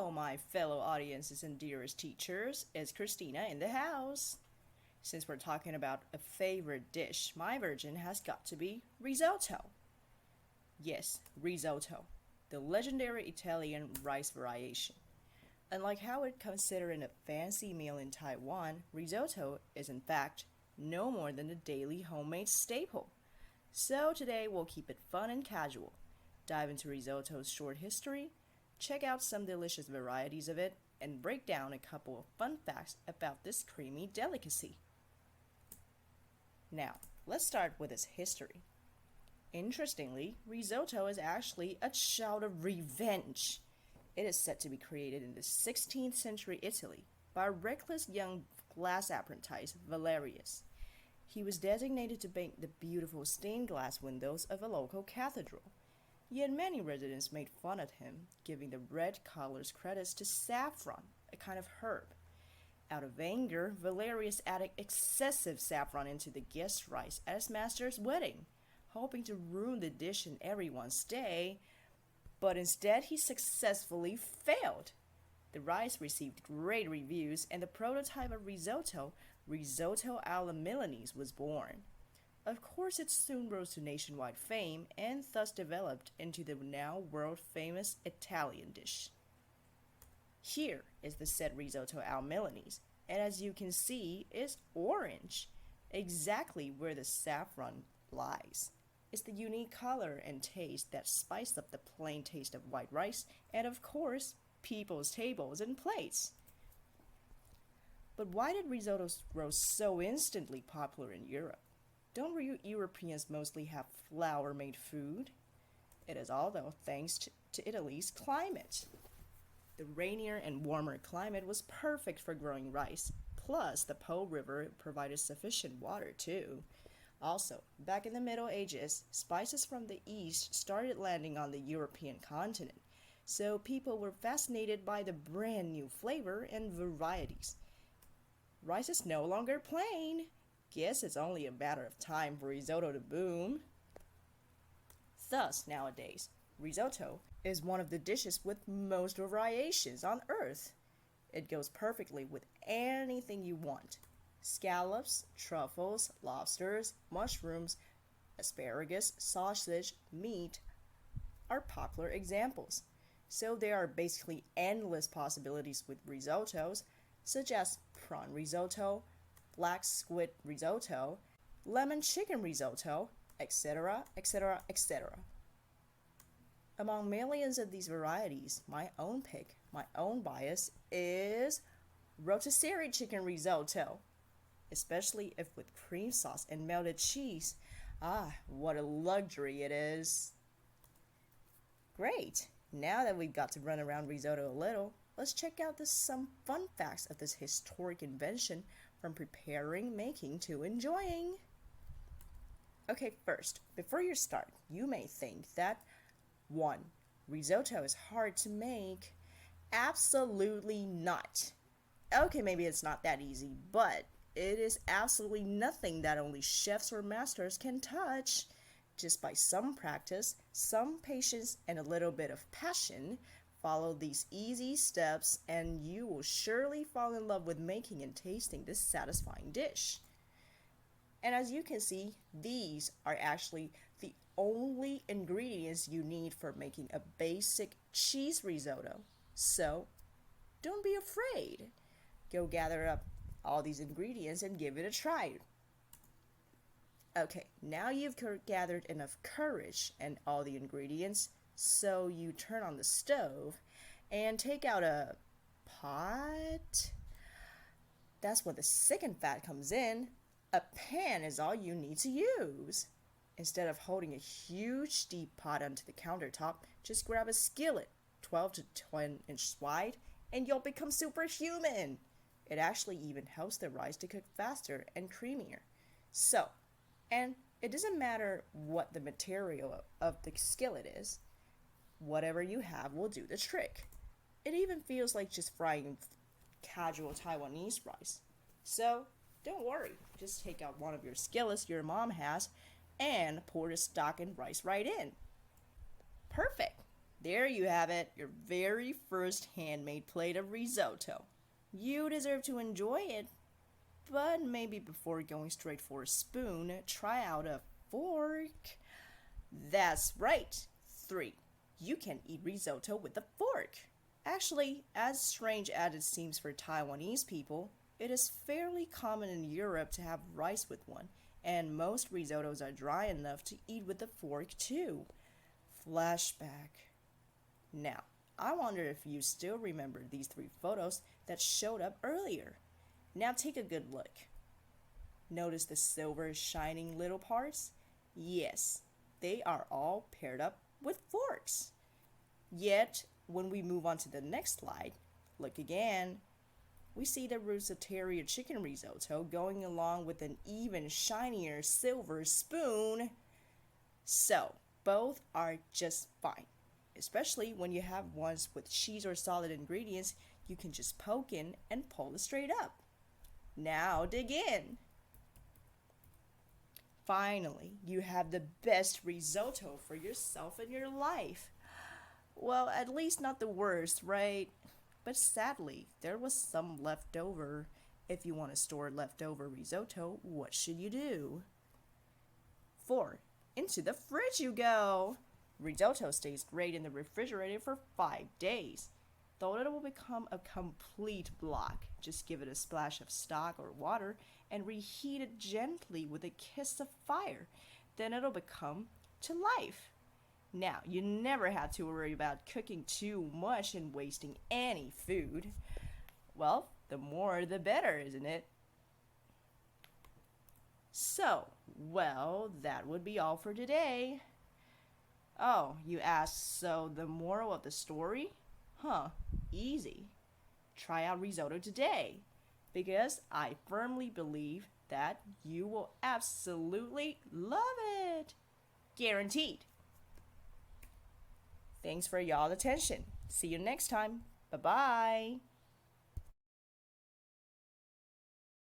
Hello, my fellow audiences and dearest teachers. It's Christina in the house. Since we're talking about a favorite dish, my version has got to be risotto. Yes, risotto, the legendary Italian rice variation. Unlike how it's considered a fancy meal in Taiwan, risotto is in fact no more than a daily homemade staple. So today we'll keep it fun and casual, dive into risotto's short history, check out some delicious varieties of it, and break down a couple of fun facts about this creamy delicacy. Now, let's start with its history. Interestingly, risotto is actually a shout of revenge. It is said to be created in the 16th century Italy by a reckless young glass apprentice, Valerius. He was designated to paint the beautiful stained glass windows of a local cathedral. Yet many residents made fun of him, giving the red colors credits to saffron, a kind of herb. Out of anger, Valerius added excessive saffron into the guest rice at his master's wedding, hoping to ruin the dish and everyone's day, but instead he successfully failed. The rice received great reviews, and the prototype of risotto, Risotto alla Milanese, was born. Of course, it soon rose to nationwide fame and thus developed into the now world-famous Italian dish. Here is the said risotto al Milanese, and as you can see, is orange, exactly where the saffron lies. It's the unique color and taste that spice up the plain taste of white rice and, of course, people's tables and plates. But why did risottos grow so instantly popular in Europe? Don't Europeans mostly have flour-made food? It is all, though, thanks to Italy's climate. The rainier and warmer climate was perfect for growing rice. Plus, the Po River provided sufficient water, too. Also, back in the Middle Ages, spices from the East started landing on the European continent, so people were fascinated by the brand new flavor and varieties. Rice is no longer plain. Guess it's only a matter of time for risotto to boom. Thus, nowadays, risotto is one of the dishes with most variations on earth. It goes perfectly with anything you want. Scallops, truffles, lobsters, mushrooms, asparagus, sausage, meat are popular examples. So there are basically endless possibilities with risottos, such as prawn risotto, black squid risotto, lemon chicken risotto, etc., etc., etc. Among millions of these varieties, my own pick, my own bias, is rotisserie chicken risotto, especially if with cream sauce and melted cheese. Ah, what a luxury it is. Great! Now that we've got to run around risotto a little, let's check out some fun facts of this historic invention from preparing, making, to enjoying. Okay, first, before you start, you may think that 1. Risotto is hard to make. Absolutely not. Okay, maybe it's not that easy, but it is absolutely nothing that only chefs or masters can touch. Just by some practice, some patience, and a little bit of passion, follow these easy steps and you will surely fall in love with making and tasting this satisfying dish. And as you can see, these are actually the only ingredients you need for making a basic cheese risotto. So, don't be afraid. Go gather up all these ingredients and give it a try. Okay, now you've gathered enough courage and all the ingredients, so you turn on the stove and take out a pot. That's where the second fact comes in. A pan is all you need to use. Instead of holding a huge deep pot onto the countertop, just grab a skillet, 12 to 20 inches wide, and you'll become superhuman. It actually even helps the rice to cook faster and creamier. So, and it doesn't matter what the material of the skillet is. Whatever you have will do the trick. It even feels like just frying casual Taiwanese rice. So, don't worry. Just take out one of your skillets your mom has and pour the stock and rice right in. Perfect. There you have it, your very first handmade plate of risotto. You deserve to enjoy it, but maybe before going straight for a spoon, try out a fork. That's right. 3. You can eat risotto with a fork. Actually, as strange as it seems for Taiwanese people, it is fairly common in Europe to have rice with one, and most risottos are dry enough to eat with a fork too. Flashback. Now, I wonder if you still remember these 3 photos that showed up earlier. Now take a good look. Notice the silver shining little parts? Yes, they are all paired up with forks. Yet, when we move on to the next slide, look again. We see the Risotteria chicken risotto going along with an even shinier silver spoon. So, both are just fine. Especially when you have ones with cheese or solid ingredients, you can just poke in and pull it straight up. Now dig in. Finally, you have the best risotto for yourself in your life. Well, at least not the worst, right? But sadly, there was some left over. If you want to store leftover risotto, what should you do? 4. Into the fridge you go! Risotto stays great in the refrigerator for 5 days. Though it will become a complete block, just give it a splash of stock or water and reheat it gently with a kiss of fire. Then it'll become to life. Now, you never have to worry about cooking too much and wasting any food. Well, the more the better, isn't it? So, well, that would be all for today. Oh, you asked, so the moral of the story? Huh, easy. Try out risotto today, because I firmly believe that you will absolutely love it. Guaranteed. Thanks for y'all's attention. See you next time. Bye-bye.